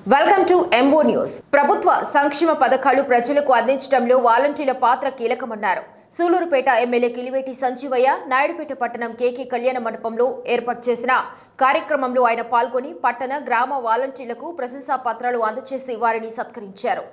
Welcome to MO news. ప్రభుత్వ సంక్షేమ పథకాలు ప్రజలకు అందించడంలో వాలంటీర్ల పాత్ర కీలకమన్నారు. సూలూరుపేట ఎమ్మెల్యే కిలివేటి సంజీవయ్య నాయుడుపేట పట్టణం కేకే కళ్యాణ మండపంలో ఏర్పాటు చేసిన కార్యక్రమంలో ఆయన పాల్గొని పట్టణ గ్రామ వాలంటీర్లకు ప్రశంసా పత్రాలు అందజేసి వారిని సత్కరించారు.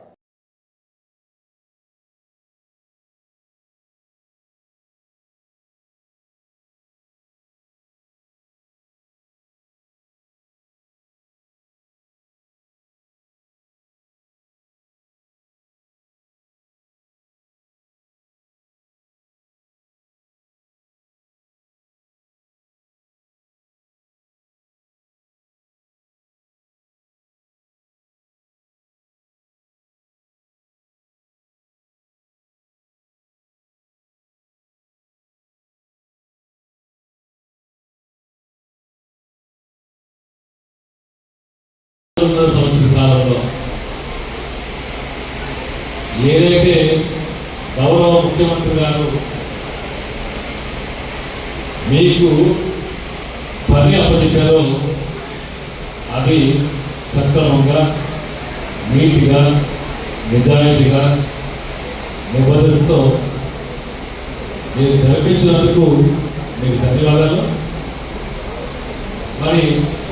సంవత్సర కాలంలో ఏదైతే గౌరవ ముఖ్యమంత్రి గారు మీకు పని అప్పచెప్పారో అది సక్రమంగా నీతిగా నిజాయితీగా నిబద్ధతతో మీరు జరిపించినందుకు మీకు ధన్యవాదాలు. మరి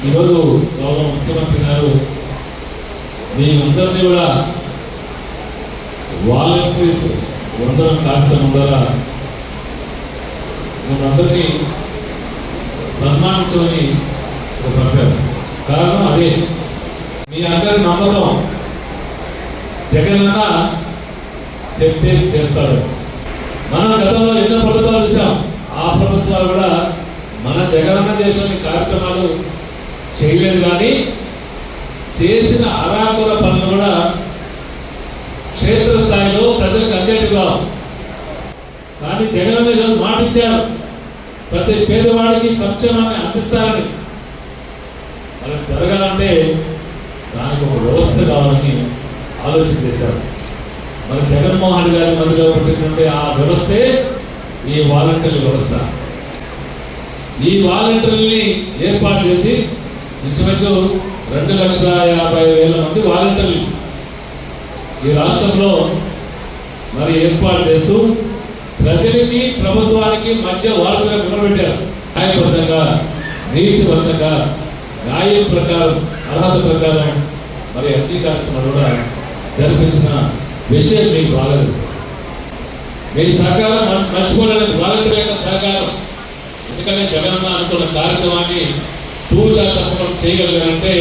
ఈరోజు గౌరవ ముఖ్యమంత్రి గారు మీ అందరినీ కూడా వాలంటీర్స్ వందనం కార్యక్రమం ద్వారా మనందరినీ సన్మానించమని పంపారు. కారణం అదే, మీ అందరి నమ్మకం జగనన్న చెప్తే చేస్తాడు. మనం గతంలో ఎన్నో ప్రభుత్వాలు చూసాం. ఆ ప్రభుత్వాలు కూడా మన జగనన్న చేసిన కార్యక్రమాలు చేయలేదు, కానీ చేసిన అరాకొర పనులు కూడా క్షేత్రస్థాయిలో ప్రజలకు అందేట్టుగా. కానీ జగన్ ఈరోజు మాట ఇచ్చారు, ప్రతి పేదవాడికి సంక్షేమాన్ని అందిస్తారని. మనకు జరగాలంటే దానికి ఒక వ్యవస్థ కావాలని ఆలోచన చేశారు. మన జగన్మోహన్ గారి మధ్యలో పుట్టినటువంటి ఆ వ్యవస్థే ఈ వాలంటీర్ల వ్యవస్థ. ఈ వాలంటీర్లని ఏర్పాటు చేసి ఇంచుమించు 2,50,000 మంది వాలంటీర్లు ఈ రాష్ట్రంలో మరి ఏర్పాటు చేస్తూ ప్రజలకి ప్రభుత్వానికి మధ్య వారధిగా నిలబెట్టారు. న్యాయబద్ధంగా నీతిబద్ధంగా న్యాయం ప్రకారం అర్హత ప్రకారం మరి అన్ని కార్యక్రమాలు కూడా జరిపించిన విషయం మీకు బాగా తెలుసు. మీ సహకారం మర్చిపోవడానికి వాలంటీర్ యొక్క సహకారం. ఎందుకంటే జగనన్న అనుకున్న కార్యక్రమాన్ని తూచా తప్పకుండా చేయగలిగారంటే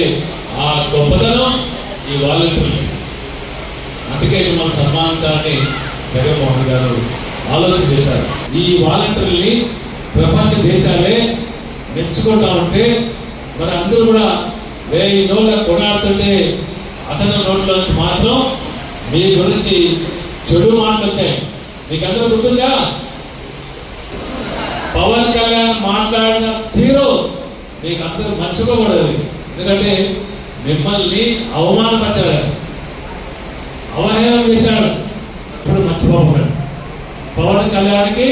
ఆ గొప్పతనం ఈ వాలంటీర్లు. అందుకే మనం సన్మానించాలని జగన్మోహన్ గారు ఆలోచన చేశారు. ఈ వాలంటీర్ని ప్రపంచ దేశాలే మెచ్చుకుంటా ఉంటే మరి అందరూ కూడా 1000 నోట్ల కొనాడుతుంటే అతని నోట్లోంచి మాత్రం మీ గురించి చెడు మాటలు వచ్చాయి. మీకు అందరూ గుర్తుందా? పవన్ కళ్యాణ్ మాట్లాడిన తీరు మీకు అందరూ మర్చిపోకూడదు. ఎందుకంటే మిమ్మల్ని అవమానపరిచాడు, అవహేళన చేశాడు. ఇప్పుడు మర్చిపోకూడదు. పవన్ కళ్యాణ్కి